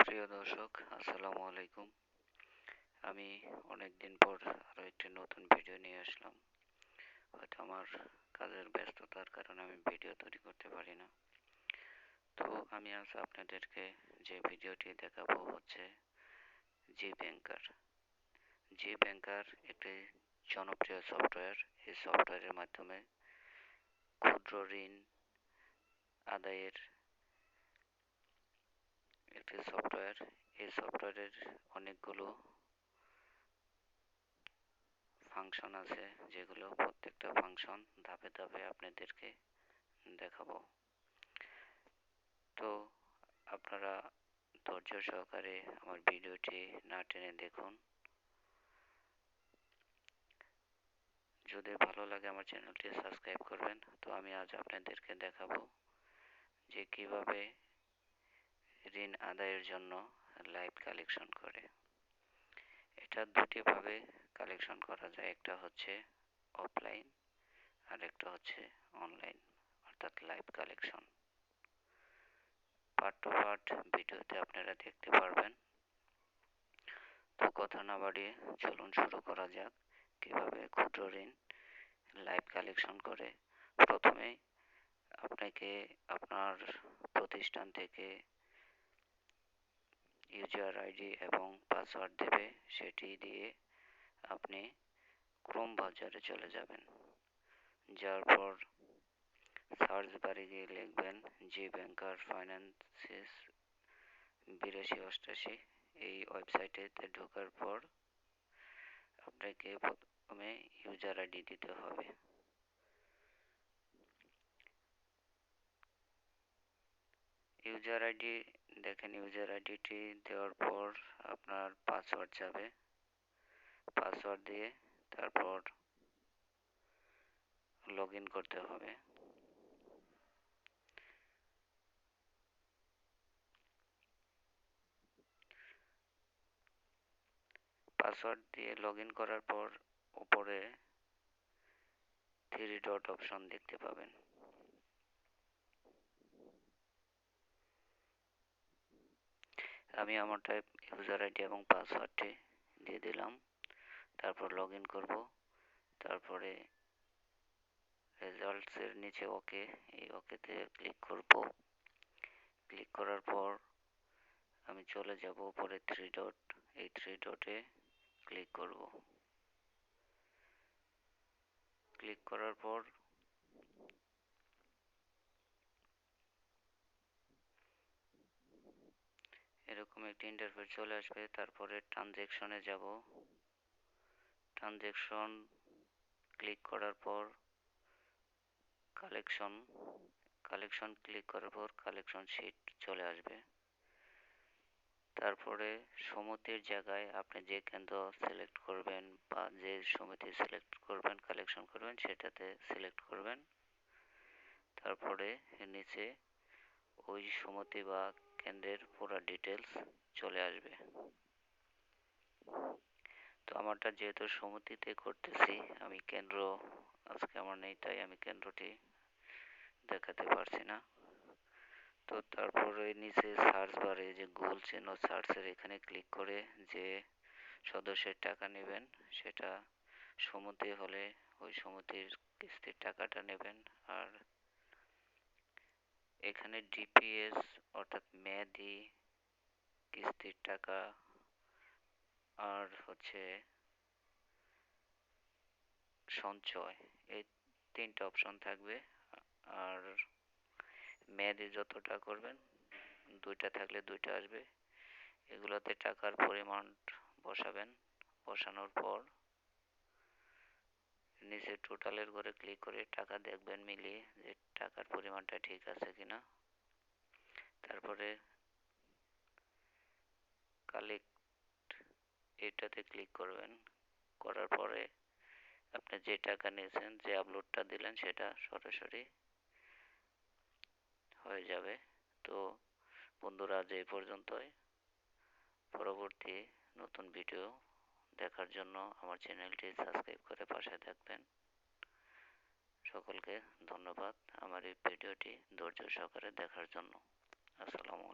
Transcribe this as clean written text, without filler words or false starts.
প্রিয় দর্শক, আসসালামু আলাইকুম। আমি অনেকদিন পর আরও একটি নতুন ভিডিও নিয়ে আসলাম। হয়তো আমার কাজের ব্যস্ততার কারণে আমি ভিডিও তৈরি করতে পারি না। তো আমি আজ আপনাদেরকে যে ভিডিওটি দেখাবো হচ্ছে জি ব্যাংকার। জি ব্যাংকার একটি জনপ্রিয় সফটওয়্যার। এই সফটওয়্যারের মাধ্যমে ক্ষুদ্র ঋণ আদায়ের একটি সফটওয়্যার। এই সফটওয়্যারের অনেকগুলো ফাংশন আছে, যেগুলো প্রত্যেকটা ফাংশন ধাপে ধাপে আপনাদেরকে দেখাবো। তো আপনারা ধৈর্য সহকারে আমার ভিডিওটি না টেনে দেখুন। যদি ভালো লাগে আমার চ্যানেলটি সাবস্ক্রাইব করবেন। তো আমি আজ আপনাদেরকে দেখাবো যে কিভাবে ঋণ আদায়ের জন্য লাইভ কালেকশন করে। এটা দুটি ভাবে কালেকশন করা যায়, একটা হচ্ছে অফলাইন আর একটা হচ্ছে অনলাইন, অর্থাৎ live collection. Part two part ভিডিওতে আপনারা দেখতে পারবেন। তো কথা না বাড়িয়ে চলুন শুরু করা যাক কিভাবে ক্ষুদ্র ঋণ লাইভ কালেকশন করে। প্রথমেই আপনাকে আপনার প্রতিষ্ঠান থেকে ইউজার আইডি এবং পাসওয়ার্ড দেবে, সেটি দিয়ে আপনি ক্রোম ব্রাউজারে চলে যাবেন। যার পর সার্চ বারে গিয়ে লিখবেন জি ব্যাংকার ফাইন্যান্সিস 8288। এই ওয়েবসাইটেতে ঢোকার পর আপনাকে প্রথমে ইউজার আইডি দিতে হবে। ইউজার আইডি দেখেন, ইউজার আইডিটি দেওয়ার পর আপনার পাসওয়ার্ড যাবে। পাসওয়ার্ড দিয়ে তারপর লগ ইন করতে হবে। পাসওয়ার্ড দিয়ে লগ ইন করার পর উপরে 3 ডট অপশন দেখতে পাবেন। আমি আমারটা ইউজার আইডি এবং পাসওয়ার্ডটি দিয়ে দিলাম। তারপর লগ ইন করব। তারপরে রেজাল্টসের নিচে ওকে, এই ওকেতে ক্লিক করব। ক্লিক করার পর আমি চলে যাব উপরে 3 ডট, এই 3 ডটে ক্লিক করব। ক্লিক করার পর এরকম একটি ইন্টারফেস চলে আসবে। তারপরে ট্রানজ্যাকশনে যাব। ট্রানজ্যাকশন ক্লিক করার পর কালেকশন ক্লিক করার পর কালেকশন শিট চলে আসবে। তারপরে সমিতির জায়গায় আপনি যে কেন্দ্র সিলেক্ট করবেন বা যে সমিতি সিলেক্ট করবেন কালেকশন করবেন সেটাতে সিলেক্ট করবেন। তারপরে নিচে ওই সমিতি বা কেন্দ্রের পুরো ডিটেলস চলে আসবে। তো আমারটা যেহেতু সমিতিতে করতেছি, আমি কেন্দ্র আজকে আমার নেই, তাই আমি কেন্দ্রটি দেখাতে পারছি না। তো তারপরে নিচে সার্চ বারে যে গোল চিহ্ন সার্চের এখানে ক্লিক করে যে সদস্যের টাকা নেবেন সেটা সমিতি হলে ওই সমিতির কিস্তির টাকাটা নেবেন। আর এখানে ডিপিএস অর্থাৎ মেয়াদি কিস্তির টাকা আর হচ্ছে সঞ্চয়, এই 3টা অপশন থাকবে। আর মেয়াদি যতটা করবেন 2টা থাকলে 2টা আসবে। এগুলোতে টাকার পরিমাণ বসাবেন। বসানোর পর নিচে টোটালের ঘরে ক্লিক করে টাকা দেখবেন মিলিয়ে যে টাকার পরিমাণটা ঠিক আছে কিনা। তারপরে কালেক্ট এটাতে ক্লিক করবেন। করার পরে আপনি যে টাকা নিয়েছেন, যে আপলোডটা দিলেন সেটা সরাসরি হয়ে যাবে। তো বন্ধুরা, আজ এই পর্যন্তই। পরবর্তী নতুন ভিডিও দেখার জন্য আমার চ্যানেলটি সাবস্ক্রাইব করে পাশে থাকবেন। সকলকে ধন্যবাদ আমার এই ভিডিওটি ধৈর্য সহকারে দেখার জন্য। আসসালামু